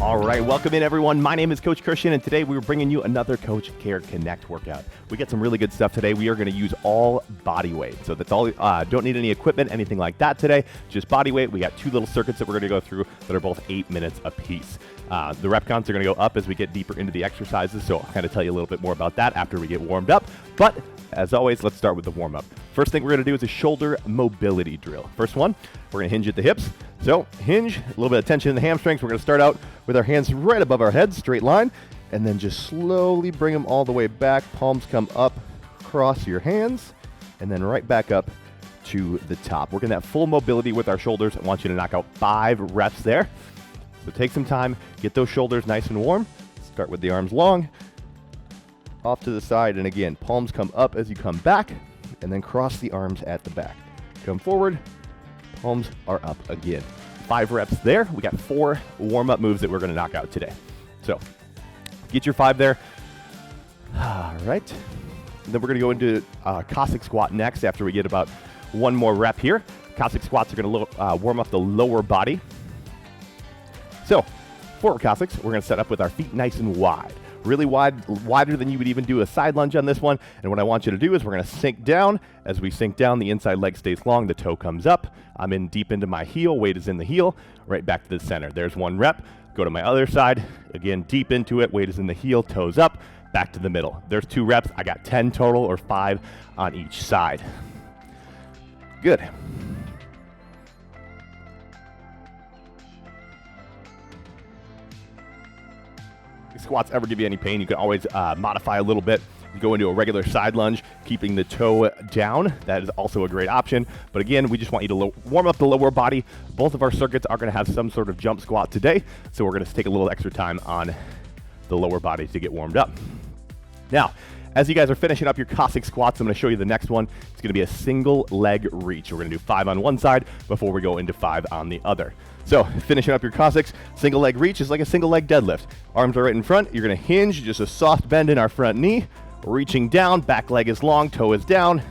All right, welcome in everyone. My name is Coach Christian, and today we're bringing you another Coach Care Connect workout. We got some really good stuff today. We are going to use all body weight. So that's all, don't need any equipment, anything like that today, just body weight. We got two little circuits that we're going to go through that are both 8 minutes apiece. The rep counts are going to go up as we get deeper into the exercises, so I'll kind of tell you a little bit more about that after we get warmed up. But as always, let's start with the warm-up. First thing we're going to do is a shoulder mobility drill. First one, we're going to hinge at the hips. So hinge, a little bit of tension in the hamstrings. We're going to start out with our hands right above our heads, straight line, and then just slowly bring them all the way back. Palms come up, cross your hands, and then right back up to the top. Working that full mobility with our shoulders. I want you to knock out 5 reps there. So take some time, get those shoulders nice and warm. Start with the arms long, off to the side, and again, palms come up as you come back, and then cross the arms at the back. Come forward, palms are up again. 5 reps there. We got 4 warm-up moves that we're going to knock out today. So get your 5 there. All right. And then we're going to go into Cossack squat next after we get about 1 more rep here. Cossack squats are going to warm up the lower body. So for Cossacks, we're going to set up with our feet nice and wide. Really wide, wider than you would even do a side lunge on this one. And what I want you to do is we're going to sink down. As we sink down, the inside leg stays long, the toe comes up. I'm in deep into my heel, weight is in the heel, right back to the center. There's 1 rep. Go to my other side. Again, deep into it, weight is in the heel, toes up, back to the middle. There's 2 reps. I got 10 total, or 5 on each side. Good. Squats ever give you any pain, you can always modify a little bit. You go into a regular side lunge, keeping the toe down. That is also a great option. But again, we just want you to warm up the lower body. Both of our circuits are going to have some sort of jump squat today, so we're going to take a little extra time on the lower body to get warmed up. Now, as you guys are finishing up your Cossack squats, I'm going to show you the next one. It's going to be a single leg reach. We're going to do 5 on one side before we go into 5 on the other. So finishing up your Cossacks, single leg reach is like a single leg deadlift. Arms are right in front. You're going to hinge, just a soft bend in our front knee. Reaching down, back leg is long, toe is down,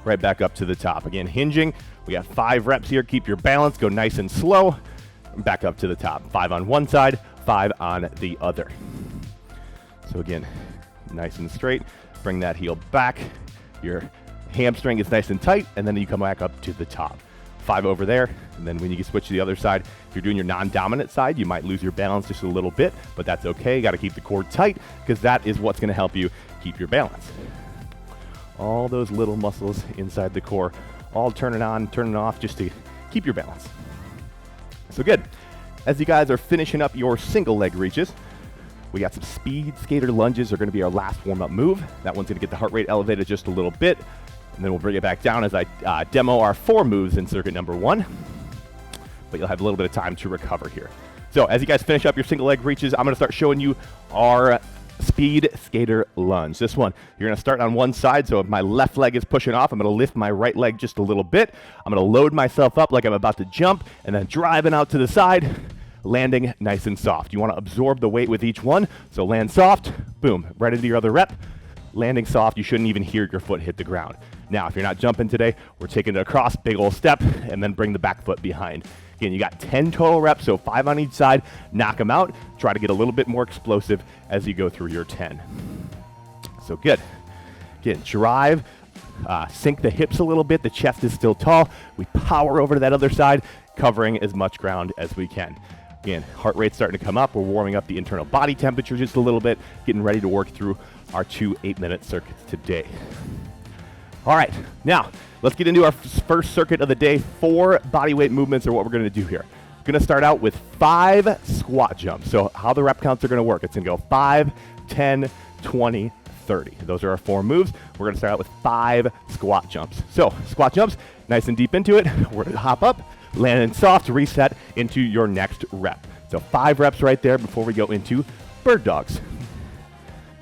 right back up to the top. Again, hinging. We got 5 reps here. Keep your balance. Go nice and slow. Back up to the top. 5 on one side, 5 on the other. So again, nice and straight. Bring that heel back. Your hamstring is nice and tight, and then you come back up to the top. 5 over there, and then when you switch to the other side, if you're doing your non-dominant side, you might lose your balance just a little bit, but that's okay. You got to keep the core tight, because that is what's going to help you keep your balance. All those little muscles inside the core, all turning on, turning off, just to keep your balance. So good. As you guys are finishing up your single leg reaches, we got some speed skater lunges are going to be our last warm-up move. That one's going to get the heart rate elevated just a little bit. And then we'll bring it back down as I demo our 4 moves in circuit number 1. But you'll have a little bit of time to recover here. So as you guys finish up your single leg reaches, I'm going to start showing you our speed skater lunge. This one, you're going to start on one side. So if my left leg is pushing off, I'm going to lift my right leg just a little bit. I'm going to load myself up like I'm about to jump, and then driving out to the side, landing nice and soft. You want to absorb the weight with each one. So land soft, boom, right into your other rep. Landing soft, you shouldn't even hear your foot hit the ground. Now, if you're not jumping today, we're taking it across, big old step, and then bring the back foot behind. Again, you got 10 total reps, so 5 on each side. Knock them out. Try to get a little bit more explosive as you go through your 10. So good. Again, drive, sink the hips a little bit. The chest is still tall. We power over to that other side, covering as much ground as we can. Again, heart rate's starting to come up. We're warming up the internal body temperature just a little bit, getting ready to work through our 2 8-minute circuits today. All right, now let's get into our first circuit of the day. 4 body weight movements are what we're going to do here. We're going to start out with 5 squat jumps. So how the rep counts are going to work, it's going to go 5, 10, 20, 30. Those are our 4 moves. We're going to start out with 5 squat jumps. So squat jumps, nice and deep into it. We're going to hop up, land in soft, reset into your next rep. So 5 reps right there before we go into bird dogs.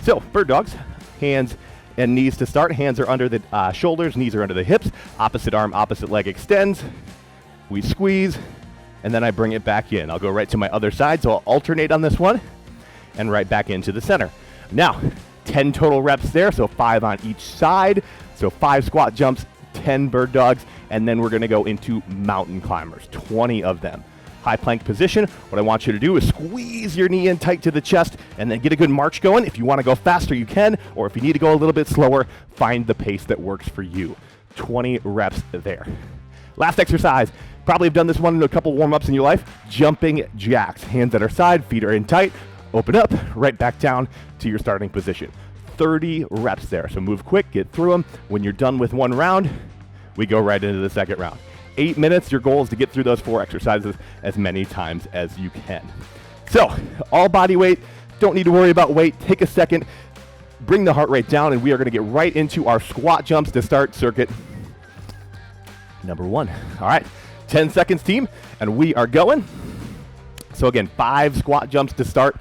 So bird dogs, hands and knees to start. Hands are under the shoulders, knees are under the hips. Opposite arm, opposite leg extends. We squeeze, and then I bring it back in. I'll go right to my other side, so I'll alternate on this one, and right back into the center. Now, 10 total reps there, so 5 on each side. So 5 squat jumps, 10 bird dogs, and then we're gonna go into mountain climbers, 20 of them. High plank position. What I want you to do is squeeze your knee in tight to the chest and then get a good march going. If you want to go faster, you can, or if you need to go a little bit slower, find the pace that works for you. 20 reps there. Last exercise, probably have done this one in a couple warm-ups in your life. Jumping jacks. Hands at our side, feet are in tight. Open up, right back down to your starting position. 30 reps there. So move quick, get through them. When you're done with one round, we go right into the second round. 8 minutes, your goal is to get through those 4 exercises as many times as you can. So, all body weight, don't need to worry about weight. Take a second, bring the heart rate down, and we are gonna get right into our squat jumps to start circuit number 1. All right, 10 seconds team, and we are going. So again, 5 squat jumps to start.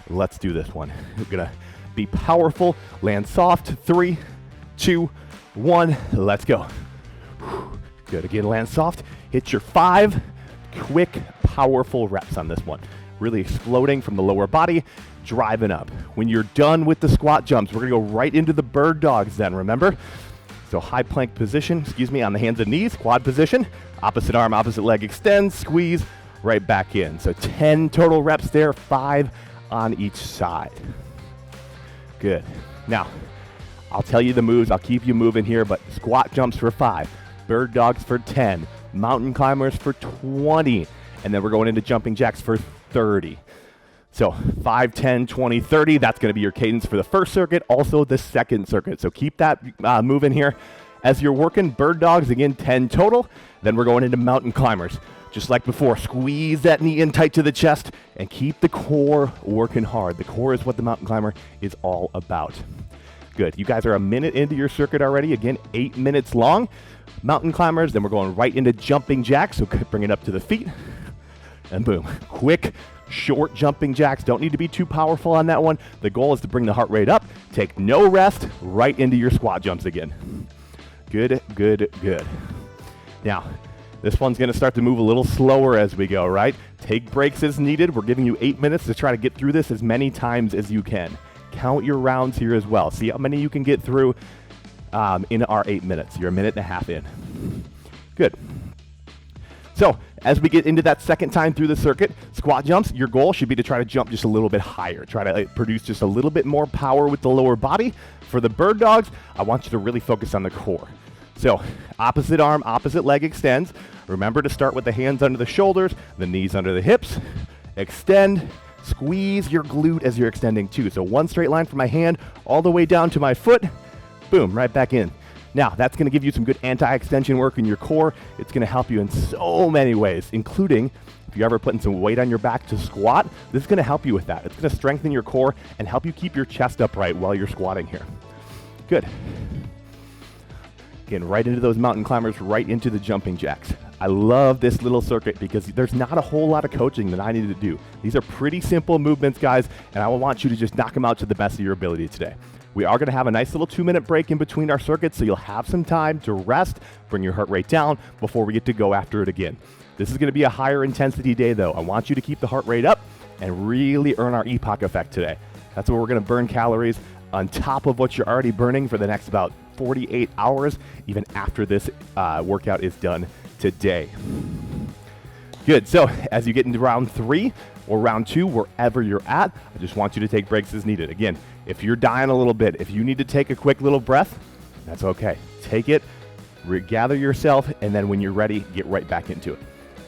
Let's do this one. We're gonna be powerful, land soft. 3, 2, 1, let's go. Good, again, land soft. Hit your 5 quick, powerful reps on this one. Really exploding from the lower body, driving up. When you're done with the squat jumps, we're gonna go right into the bird dogs then, remember? So high plank position, on the hands and knees, quad position. Opposite arm, opposite leg extends, squeeze, right back in. So 10 total reps there, 5 on each side. Good. Now, I'll tell you the moves, I'll keep you moving here, but squat jumps for 5, bird dogs for 10, mountain climbers for 20, and then we're going into jumping jacks for 30. So 5, 10, 20, 30, that's gonna be your cadence for the first circuit, also the second circuit. So keep that moving here. As you're working bird dogs, again, 10 total, then we're going into mountain climbers. Just like before, squeeze that knee in tight to the chest and keep the core working hard. The core is what the mountain climber is all about. Good, you guys are a minute into your circuit already. Again, 8 minutes long. Mountain climbers, then we're going right into jumping jacks. So bring it up to the feet and boom. Quick, short jumping jacks. Don't need to be too powerful on that one. The goal is to bring the heart rate up, take no rest, right into your squat jumps again. Good, good, good. Now, this one's gonna start to move a little slower as we go, right? Take breaks as needed. We're giving you 8 minutes to try to get through this as many times as you can. Count your rounds here as well. See how many you can get through in our 8 minutes. You're a minute and a half in. Good. So as we get into that second time through the circuit, squat jumps, your goal should be to try to jump just a little bit higher. Try to produce just a little bit more power with the lower body. For the bird dogs, I want you to really focus on the core. So opposite arm, opposite leg extends. Remember to start with the hands under the shoulders, the knees under the hips. Extend, squeeze your glute as you're extending too. So one straight line from my hand all the way down to my foot. Boom, right back in. Now, that's gonna give you some good anti-extension work in your core. It's gonna help you in so many ways, including if you're ever putting some weight on your back to squat, this is gonna help you with that. It's gonna strengthen your core and help you keep your chest upright while you're squatting here. Good. Again, right into those mountain climbers, right into the jumping jacks. I love this little circuit because there's not a whole lot of coaching that I need to do. These are pretty simple movements, guys, and I will want you to just knock them out to the best of your ability today. We are gonna have a nice little 2-minute break in between our circuits, so you'll have some time to rest, bring your heart rate down before we get to go after it again. This is gonna be a higher intensity day though. I want you to keep the heart rate up and really earn our EPOC effect today. That's where we're gonna burn calories on top of what you're already burning for the next about 48 hours, even after this workout is done today. Good, so as you get into round 3 or round 2, wherever you're at, I just want you to take breaks as needed. Again, if you're dying a little bit, if you need to take a quick little breath, that's okay. Take it, regather yourself, and then when you're ready, get right back into it.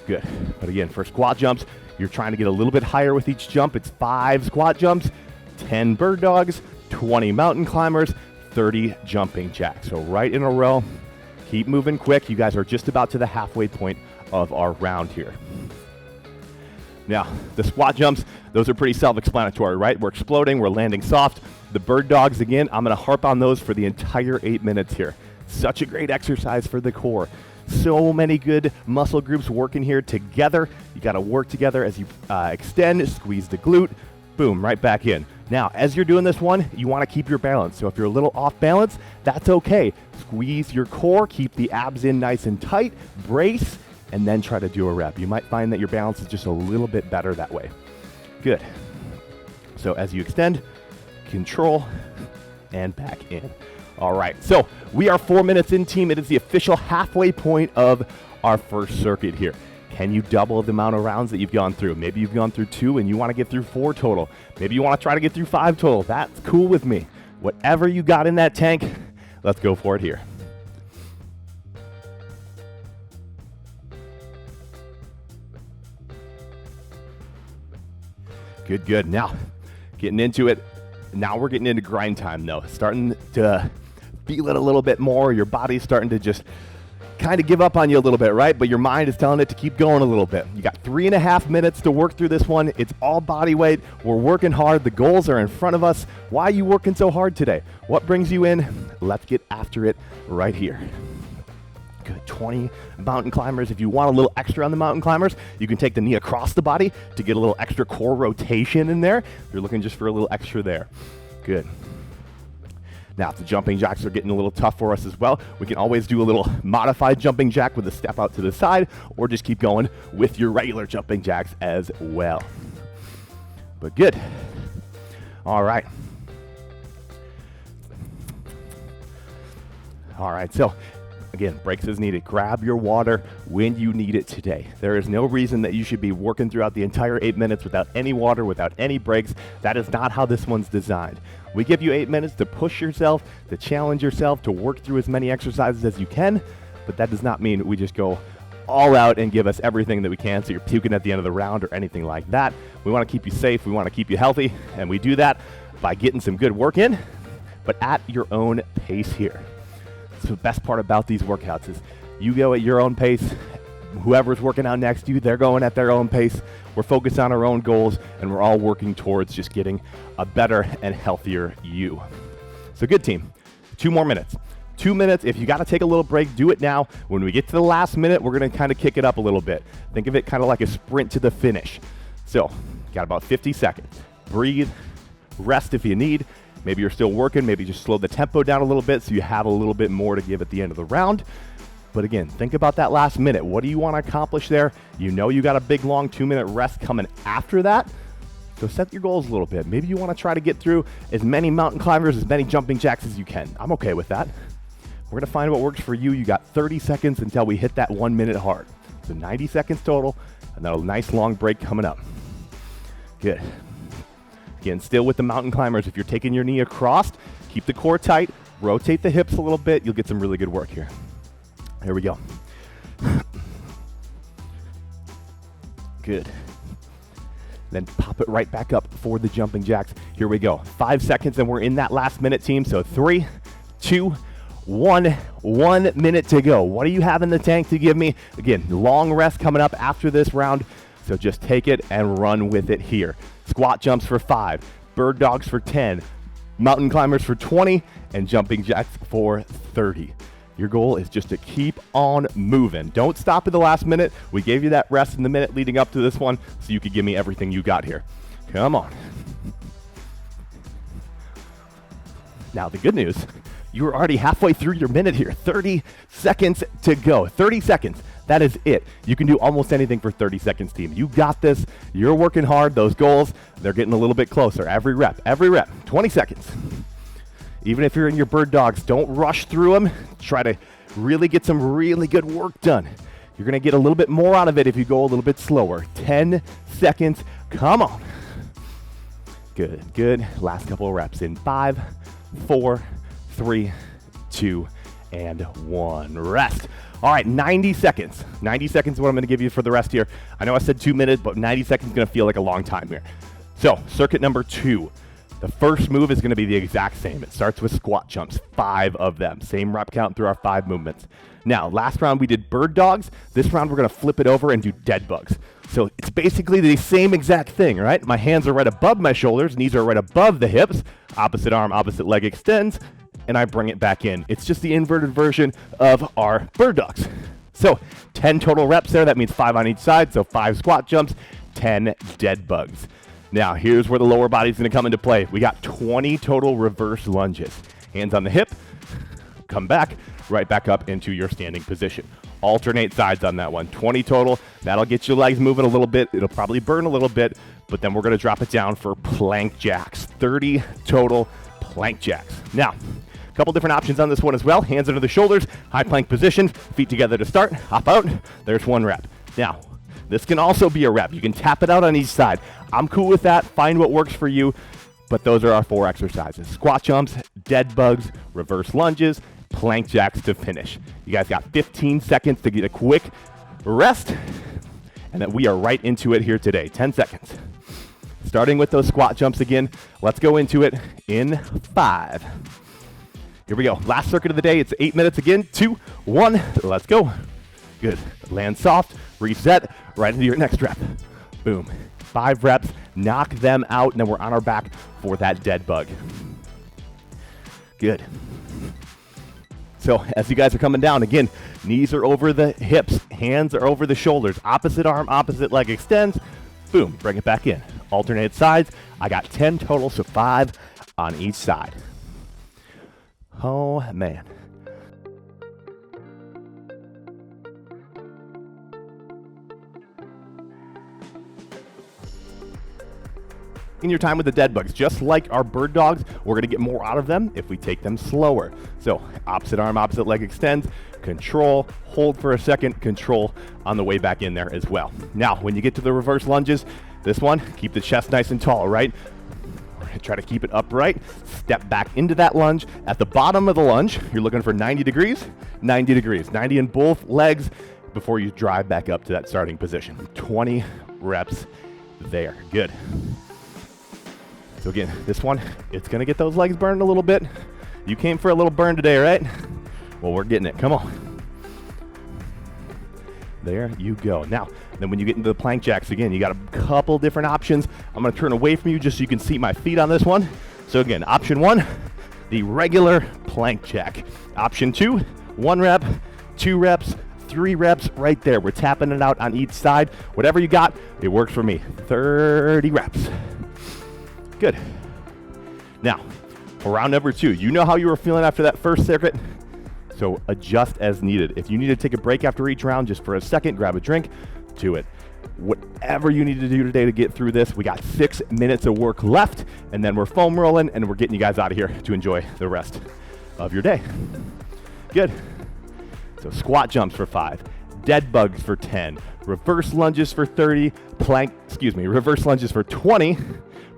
Good, but again, for squat jumps, you're trying to get a little bit higher with each jump. It's 5 squat jumps, 10 bird dogs, 20 mountain climbers, 30 jumping jacks. So right in a row, keep moving quick. You guys are just about to the halfway point of our round here. Now, the squat jumps, those are pretty self-explanatory, right? We're exploding, we're landing soft. The bird dogs, again, I'm gonna harp on those for the entire 8 minutes here. Such a great exercise for the core. So many good muscle groups working here together. You gotta work together as you extend, squeeze the glute, boom, right back in. Now, as you're doing this one, you wanna keep your balance. So if you're a little off balance, that's okay. Squeeze your core, keep the abs in nice and tight, brace, and then try to do a rep. You might find that your balance is just a little bit better that way. Good. So as you extend, control, and back in. All right, so we are 4 minutes in, team. It is the official halfway point of our first circuit here. Can you double the amount of rounds that you've gone through? Maybe you've gone through 2 and you want to get through 4 total. Maybe you want to try to get through 5 total. That's cool with me. Whatever you got in that tank, let's go for it here. Good, good. Now, getting into it. Now we're getting into grind time, though. Starting to feel it a little bit more. Your body's starting to just kind of give up on you a little bit, right? But your mind is telling it to keep going a little bit. You got 3.5 minutes to work through this one. It's all body weight. We're working hard. The goals are in front of us. Why are you working so hard today? What brings you in? Let's get after it right here. Good. 20 mountain climbers. If you want a little extra on the mountain climbers, you can take the knee across the body to get a little extra core rotation in there. You're looking just for a little extra there. Good. Now, if the jumping jacks are getting a little tough for us as well, we can always do a little modified jumping jack with a step out to the side, or just keep going with your regular jumping jacks as well. But good. All right. All right, so again, breaks as needed. Grab your water when you need it today. There is no reason that you should be working throughout the entire 8 minutes without any water, without any breaks. That is not how this one's designed. We give you 8 minutes to push yourself, to challenge yourself, to work through as many exercises as you can, but that does not mean we just go all out and give us everything that we can so you're puking at the end of the round or anything like that. We want to keep you safe, we want to keep you healthy, and we do that by getting some good work in, but at your own pace here. So the best part about these workouts is you go at your own pace. Whoever's working out next to you, they're going at their own pace. We're focused on our own goals, and we're all working towards just getting a better and healthier you. So good, team. 2 more minutes. 2 minutes. If you got to take a little break, do it now. When we get to the last minute, we're going to kind of kick it up a little bit. Think of it kind of like a sprint to the finish. So got about 50 seconds. Breathe, rest if you need. Maybe you're still working. Maybe just slow the tempo down a little bit so you have a little bit more to give at the end of the round. But again, think about that last minute. What do you want to accomplish there? You know you got a big, long 2-minute rest coming after that. So set your goals a little bit. Maybe you want to try to get through as many mountain climbers, as many jumping jacks as you can. I'm okay with that. We're going to find what works for you. You got 30 seconds until we hit that 1 minute hard. So 90 seconds total, and then a nice long break coming up. Good. Again, still with the mountain climbers, if you're taking your knee across, keep the core tight, rotate the hips a little bit. You'll get some really good work here. Here we go. Good. Then pop it right back up for the jumping jacks. Here we go. 5 seconds and we're in that last minute, team. So 3, 2, 1. 1 minute to go. What do you have in the tank to give me? Again, long rest coming up after this round. So just take it and run with it here. Squat jumps for 5, bird dogs for 10, mountain climbers for 20, and jumping jacks for 30. Your goal is just to keep on moving. Don't stop at the last minute. We gave you that rest in the minute leading up to this one so you could give me everything you got here. Come on. Now the good news, you are already halfway through your minute here. 30 seconds to go. 30 seconds. That is it. You can do almost anything for 30 seconds, team. You got this. You're working hard. Those goals, they're getting a little bit closer. Every rep. 20 seconds. Even if you're in your bird dogs, don't rush through them. Try to really get some really good work done. You're going to get a little bit more out of it if you go a little bit slower. 10 seconds. Come on. Good, good. Last couple of reps in 5, 4, 3, 2, and 1. Rest. All right, 90 seconds. 90 seconds is what I'm going to give you for the rest here. I know I said 2 minutes, but 90 seconds is going to feel like a long time here. So, circuit number 2. The first move is going to be the exact same. It starts with squat jumps, 5 of them. Same rep count through our 5 movements. Now, last round we did bird dogs. This round we're going to flip it over and do dead bugs. So it's basically the same exact thing, right? My hands are right above my shoulders, knees are right above the hips, opposite arm, opposite leg extends, and I bring it back in. It's just the inverted version of our bird dogs. So 10 total reps there. That means 5 on each side. So 5 squat jumps, 10 dead bugs. Now, here's where the lower body's going to come into play. We got 20 total reverse lunges. Hands on the hip, come back, right back up into your standing position. Alternate sides on that one. 20 total. That'll get your legs moving a little bit. It'll probably burn a little bit, but then we're going to drop it down for plank jacks. 30 total plank jacks. Now, a couple different options on this one as well. Hands under the shoulders, high plank position, feet together to start, hop out. There's 1 rep. Now, This can also be a rep. You can tap it out on each side. I'm cool with that. Find what works for you. But those are our 4 exercises. Squat jumps, dead bugs, reverse lunges, plank jacks to finish. You guys got 15 seconds to get a quick rest, and then we are right into it here today. 10 seconds. Starting with those squat jumps again. Let's go into it in 5. Here we go. Last circuit of the day. It's 8 minutes again. 2, 1. Let's go. Good. Land soft. Reset. Right into your next rep. Boom. 5 reps. Knock them out, and then we're on our back for that dead bug. Good. So as you guys are coming down, again, knees are over the hips, hands are over the shoulders, opposite arm, opposite leg extends. Boom. Bring it back in. Alternate sides. I got 10 total, so 5 on each side. Oh, man. In your time with the dead bugs, just like our bird dogs, we're going to get more out of them if we take them slower. So opposite arm, opposite leg extends, control, hold for a second, control on the way back in there as well. Now, when you get to the reverse lunges, this one, keep the chest nice and tall, right? Try to keep it upright. Step back into that lunge. At the bottom of the lunge, you're looking for 90 degrees, 90 degrees, 90 in both legs before you drive back up to that starting position. 20 reps there. Good. So again, this one, it's gonna get those legs burned a little bit. You came for a little burn today, right? Well, we're getting it. Come on. There you go. Now, then when you get into the plank jacks, again, you got a couple different options. I'm gonna turn away from you just so you can see my feet on this one. So again, option 1, the regular plank jack. Option 2, 1 rep, 2 reps, 3 reps right there. We're tapping it out on each side. Whatever you got, it works for me. 30 reps. Good. Now, for round number 2, you know how you were feeling after that first circuit? So adjust as needed. If you need to take a break after each round just for a second, grab a drink, do it. Whatever you need to do today to get through this, we got 6 minutes of work left, and then we're foam rolling, and we're getting you guys out of here to enjoy the rest of your day. Good. So squat jumps for 5, dead bugs for 10, reverse lunges for 30, reverse lunges for 20,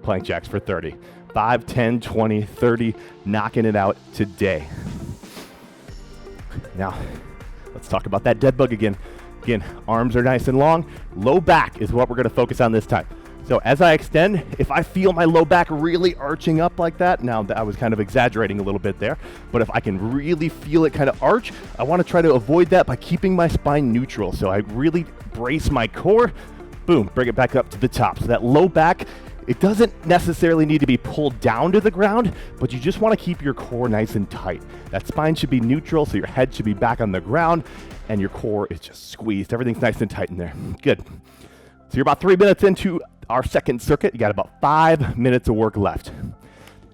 plank jacks for 30. 5, 10, 20, 30, knocking it out today. Now, let's talk about that dead bug again. Again, arms are nice and long. Low back is what we're going to focus on this time. So as I extend, if I feel my low back really arching up like that, now I was kind of exaggerating a little bit there, but if I can really feel it kind of arch, I want to try to avoid that by keeping my spine neutral. So I really brace my core, boom, bring it back up to the top. So that low back, it doesn't necessarily need to be pulled down to the ground, but you just want to keep your core nice and tight. That spine should be neutral, so your head should be back on the ground, and your core is just squeezed. Everything's nice and tight in there. Good. So you're about 3 minutes into our second circuit. You got about 5 minutes of work left.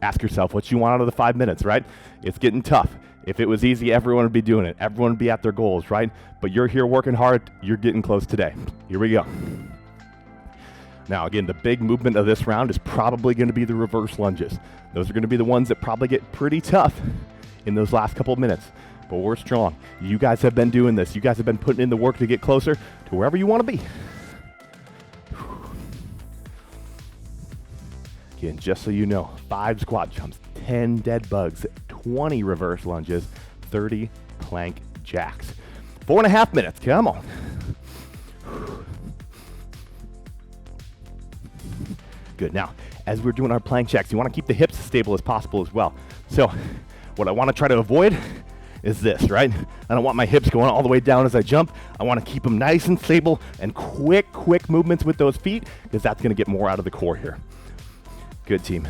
Ask yourself what you want out of the 5 minutes, right? It's getting tough. If it was easy, everyone would be doing it. Everyone would be at their goals, right? But you're here working hard. You're getting close today. Here we go. Now, again, the big movement of this round is probably going to be the reverse lunges. Those are going to be the ones that probably get pretty tough in those last couple of minutes, but we're strong. You guys have been doing this. You guys have been putting in the work to get closer to wherever you want to be. Again, just so you know, 5 squat jumps, 10 dead bugs, 20 reverse lunges, 30 plank jacks. 4.5 minutes, come on. Good. Now, as we're doing our plank jacks, you want to keep the hips as stable as possible as well. So what I want to try to avoid is this, right? I don't want my hips going all the way down as I jump. I want to keep them nice and stable and quick movements with those feet, because that's going to get more out of the core here. Good, team.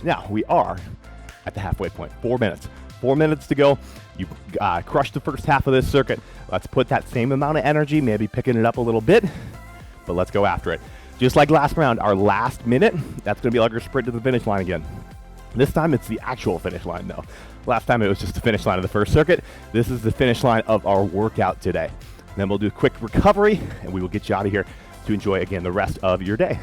Now, we are at the halfway point. 4 minutes. 4 minutes to go. You crushed the first half of this circuit. Let's put that same amount of energy, maybe picking it up a little bit, but let's go after it. Just like last round, our last minute, that's going to be like our sprint to the finish line again. This time it's the actual finish line though. Last time it was just the finish line of the first circuit. This is the finish line of our workout today. And then we'll do a quick recovery and we will get you out of here to enjoy again the rest of your day.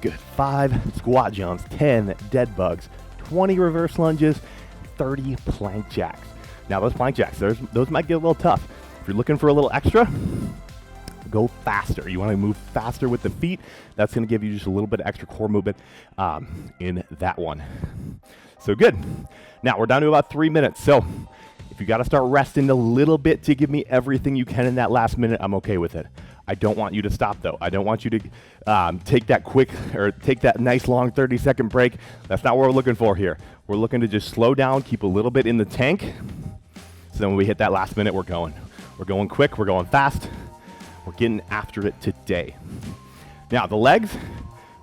Good. 5 squat jumps, 10 dead bugs, 20 reverse lunges, 30 plank jacks. Now those plank jacks, those might get a little tough. If you're looking for a little extra, go faster. You want to move faster with the feet. That's going to give you just a little bit of extra core movement in that one. So good. Now we're down to about 3 minutes. So if you got to start resting a little bit to give me everything you can in that last minute, I'm okay with it. I don't want you to stop though. I don't want you to take that nice long 30-second break. That's not what we're looking for here. We're looking to just slow down, keep a little bit in the tank. So then when we hit that last minute, we're going. We're going quick, we're going fast. We're getting after it today. Now the legs,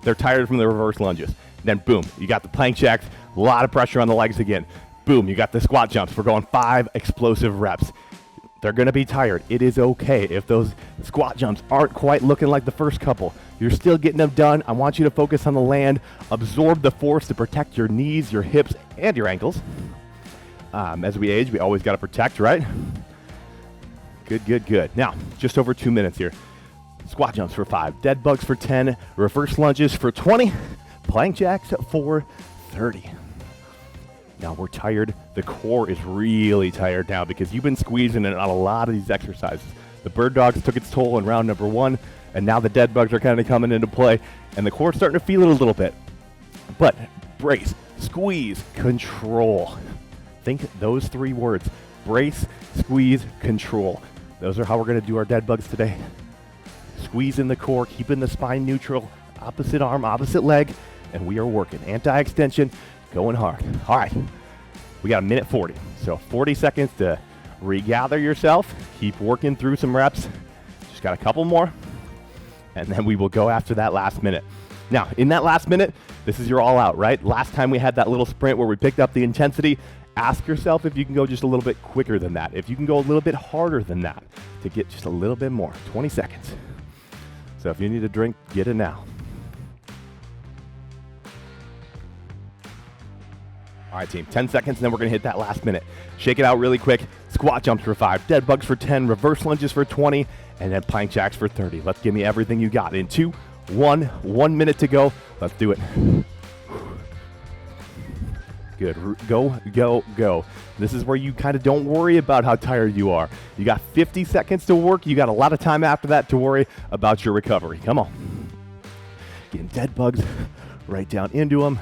they're tired from the reverse lunges. Then boom, you got the plank jacks, a lot of pressure on the legs again. Boom, you got the squat jumps. We're going 5 explosive reps. They're gonna be tired. It is okay if those squat jumps aren't quite looking like the first couple. You're still getting them done. I want you to focus on the land, absorb the force to protect your knees, your hips, and your ankles. As we age, we always gotta protect, right? Good, good, good. Now, just over 2 minutes here. Squat jumps for 5, dead bugs for 10, reverse lunges for 20, plank jacks for 30. Now we're tired. The core is really tired now because you've been squeezing it on a lot of these exercises. The bird dogs took its toll in round number 1, and now the dead bugs are kind of coming into play, and the core's starting to feel it a little bit. But brace, squeeze, control. Think those 3 words. Brace, squeeze, control. Those are how we're going to do our dead bugs today. Squeezing the core, keeping the spine neutral, opposite arm, opposite leg, and we are working. Anti-extension, going hard. All right, we got 1:40. So 40 seconds to regather yourself. Keep working through some reps. Just got a couple more, and then we will go after that last minute. Now, in that last minute, this is your all out, right? Last time we had that little sprint where we picked up the intensity. Ask yourself if you can go just a little bit quicker than that. If you can go a little bit harder than that to get just a little bit more. 20 seconds. So if you need a drink, get it now. All right, team, 10 seconds, and then we're gonna hit that last minute. Shake it out really quick. Squat jumps for 5, dead bugs for 10, reverse lunges for 20, and then plank jacks for 30. Let's give me everything you got. In 2, 1, 1 minute to go. Let's do it. Good, go, go, go. This is where you kind of don't worry about how tired you are. You got 50 seconds to work. You got a lot of time after that to worry about your recovery. Come on. Getting dead bugs right down into them.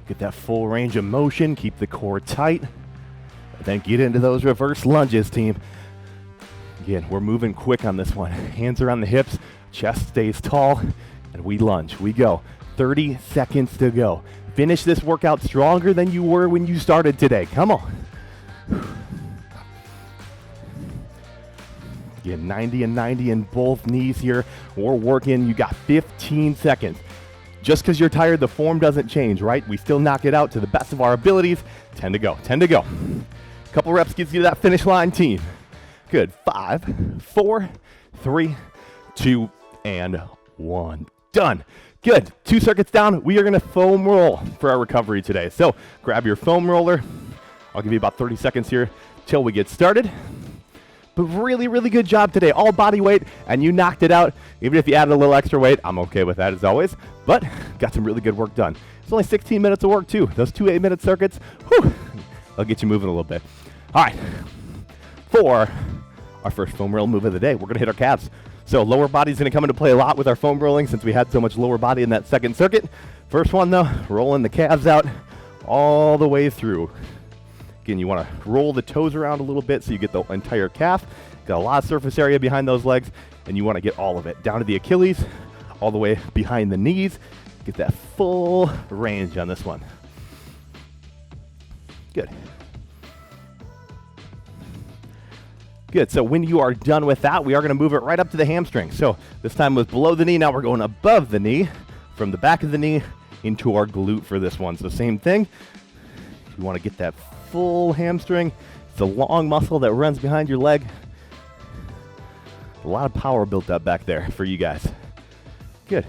Get that full range of motion. Keep the core tight. And then get into those reverse lunges, team. Again, we're moving quick on this one. Hands around the hips, chest stays tall, and we lunge. We go. 30 seconds to go. Finish this workout stronger than you were when you started today. Come on. Again, 90 and 90 in both knees here. We're working. You got 15 seconds. Just because you're tired, the form doesn't change, right? We still knock it out to the best of our abilities. 10 to go. 10 to go. Couple reps gets you to that finish line, team. Good. 5, 4, 3, 2, and 1. Done. Good. 2 circuits down. We are going to foam roll for our recovery today. So grab your foam roller. I'll give you about 30 seconds here till we get started. But really, really good job today. All body weight, and you knocked it out. Even if you added a little extra weight, I'm okay with that as always. But got some really good work done. It's only 16 minutes of work too. Those 2 8-minute circuits, whew, they'll get you moving a little bit. All right, for our first foam roll move of the day, we're going to hit our calves. So lower body's going to come into play a lot with our foam rolling since we had so much lower body in that second circuit. First one though, rolling the calves out all the way through. Again, you want to roll the toes around a little bit so you get the entire calf. Got a lot of surface area behind those legs, and you want to get all of it down to the Achilles, all the way behind the knees. Get that full range on this one. Good. Good, so when you are done with that, we are going to move it right up to the hamstring. So this time was below the knee, now we're going above the knee, from the back of the knee into our glute for this one. So same thing, you want to get that full hamstring. It's a long muscle that runs behind your leg. A lot of power built up back there for you guys. Good,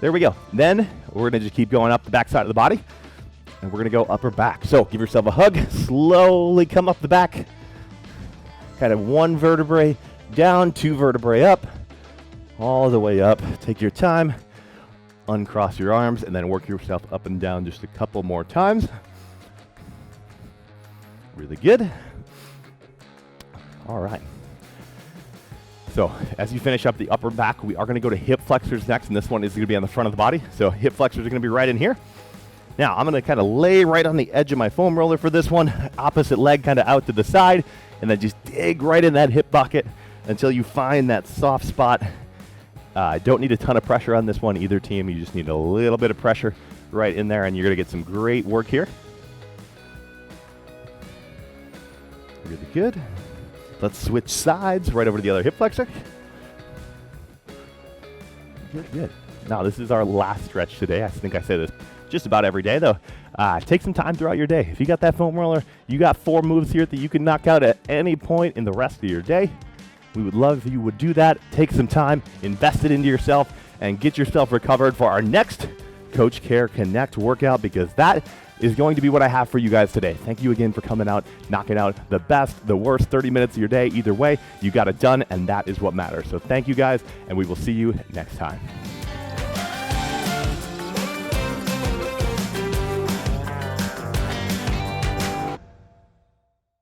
there we go. Then we're going to just keep going up the back side of the body, and we're going to go upper back. So give yourself a hug, slowly come up the back. Kind of 1 vertebrae down, 2 vertebrae up, all the way up. Take your time. uncross your arms and then work yourself up and down just a couple more times. Really good. All right. So as you finish up the upper back, we are going to go to hip flexors next, and this one is going to be on the front of the body. So hip flexors are going to be right in here. Now I'm going to kind of lay right on the edge of my foam roller for this one, opposite leg kind of out to the side, and then just dig right in that hip bucket until you find that soft spot. Don't need a ton of pressure on this one either team. You just need a little bit of pressure right in there, and you're going to get some great work here. Really good. Let's switch sides right over to the other hip flexor. Good, good. Now this is our last stretch today. I think I say this just about every day though. Take some time throughout your day. If you got that foam roller, you got 4 moves here that you can knock out at any point in the rest of your day. We would love if you would do that. Take some time, invest it into yourself, and get yourself recovered for our next Coach Care Connect workout, because that is going to be what I have for you guys today. Thank you again for coming out, knocking out the best, the worst 30 minutes of your day. Either way, you got it done, and that is what matters. So thank you guys, and we will see you next time.